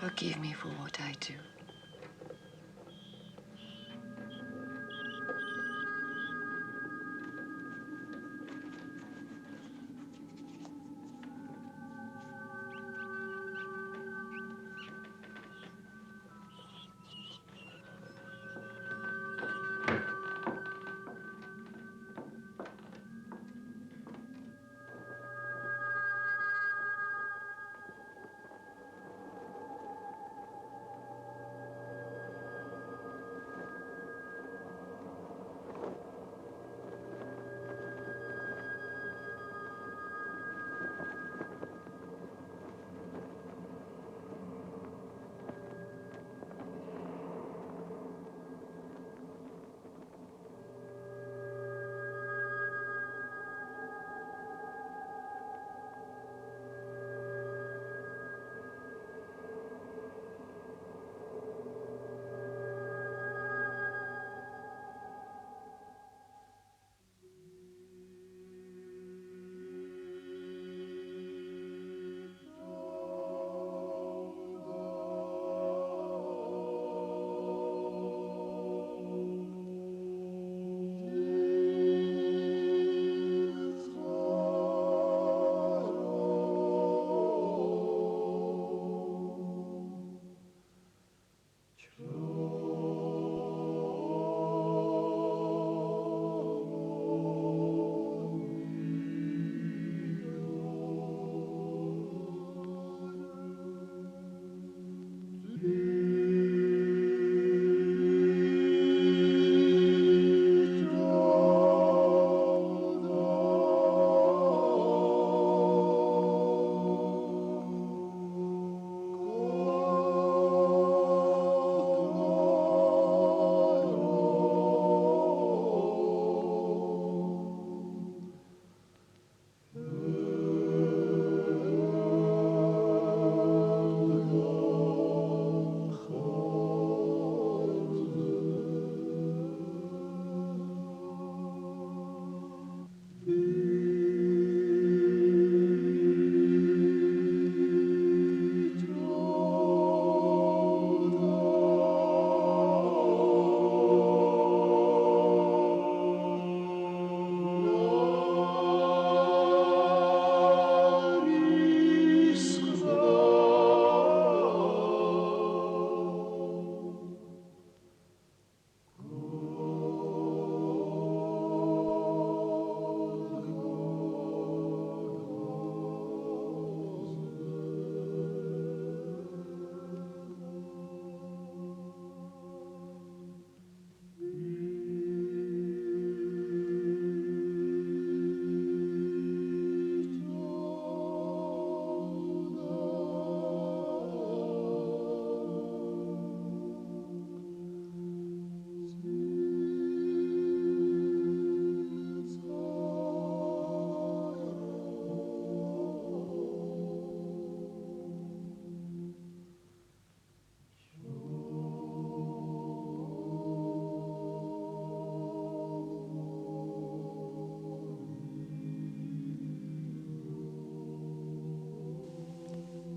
Forgive me for what I do.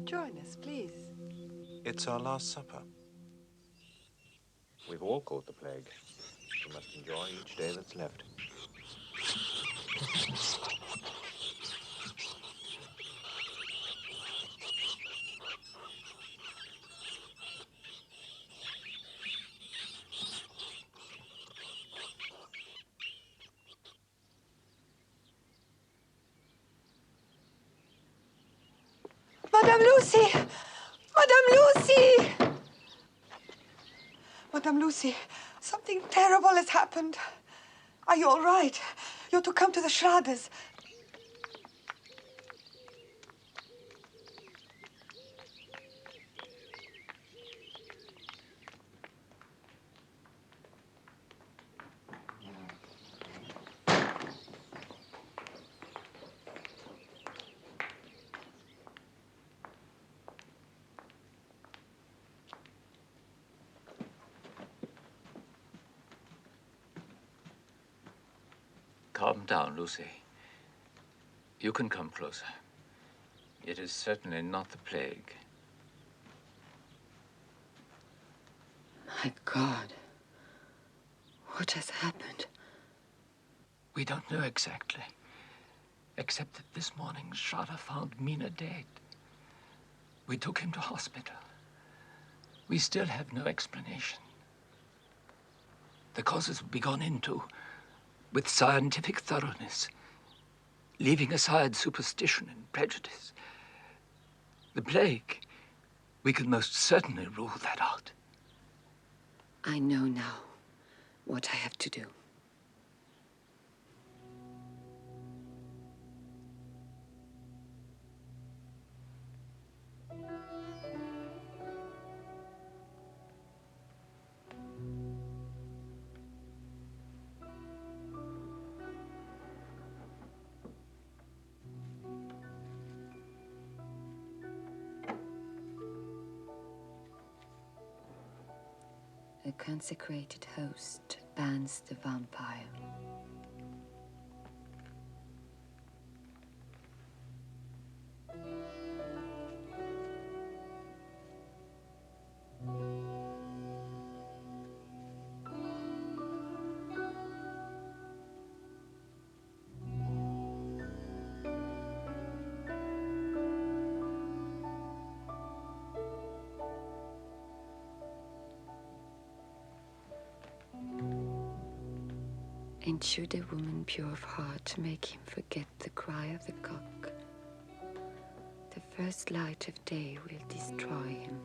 Join us, please. It's our last supper. We've all caught the plague. We must enjoy each day that's left. Madame Lucy! Madame Lucy! Madame Lucy, something terrible has happened. Are you all right? You're to come to the Schraders. Calm down, Lucy. You can come closer. It is certainly not the plague. My God. What has happened? We don't know exactly, except that this morning Shada found Mina dead. We took him to hospital. We still have no explanation. The causes will be gone into with scientific thoroughness, leaving aside superstition and prejudice. The plague, we can most certainly rule that out. I know now what I have to do. A consecrated host bans the vampire. And should a woman pure of heart make him forget the cry of the cock, the first light of day will destroy him.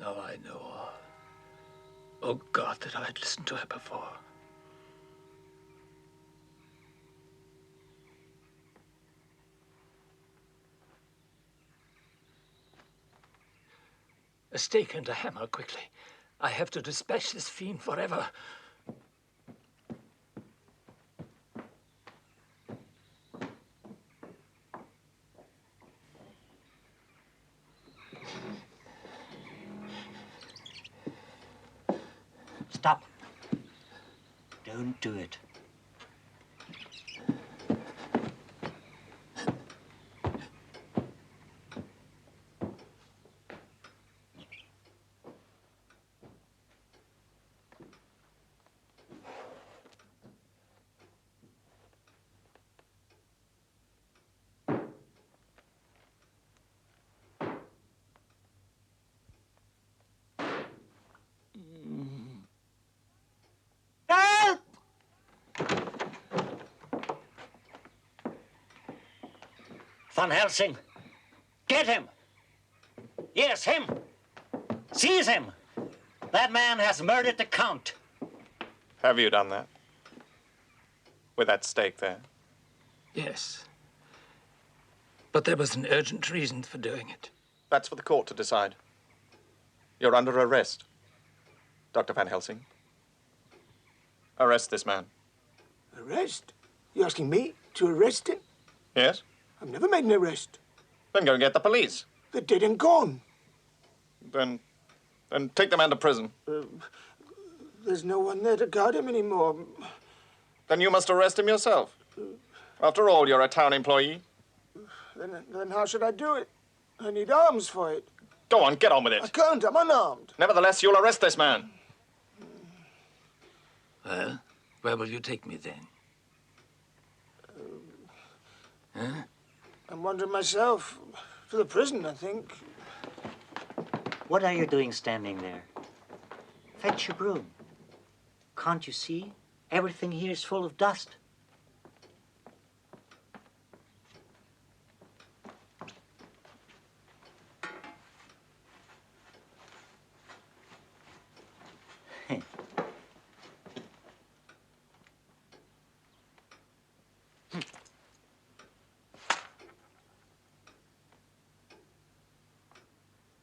Now I know her. Oh, God, that I had listened to her before. A stake and a hammer, quickly. I have to dispatch this fiend forever. Stop. Don't do it. Help! Van Helsing, get him! Yes, him! Seize him! That man has murdered the Count. Have you done that? With that stake there? Yes. But there was an urgent reason for doing it. That's for the court to decide. You're under arrest, Dr. Van Helsing. Arrest this man. Arrest? You asking me to arrest him? Yes? I've never made an arrest. Then go and get the police. They're dead and gone. Then take the man to prison. There's no one there to guard him anymore. Then you must arrest him yourself. After all, you're a town employee. Then how should I do it? I need arms for it. Go on, get on with it. I can't, I'm unarmed. Nevertheless, you'll arrest this man. Well, where will you take me then? Huh? I'm wondering myself. To the prison, I think. What are you doing standing there? Fetch your broom. Can't you see? Everything here is full of dust.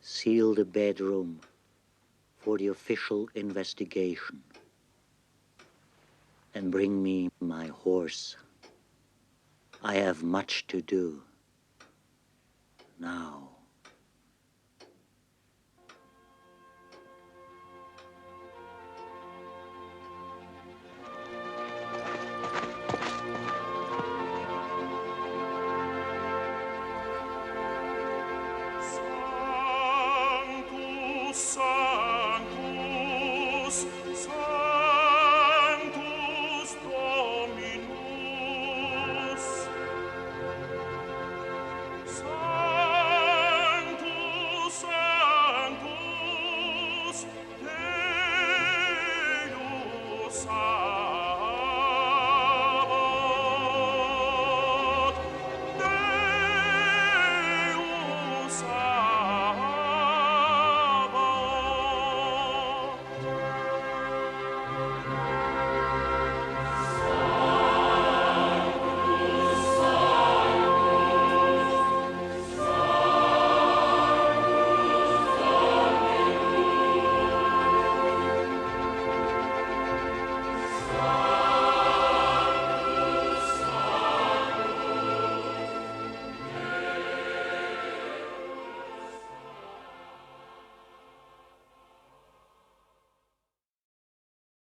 Seal the bedroom for the official investigation. And bring me my horse. I have much to do now.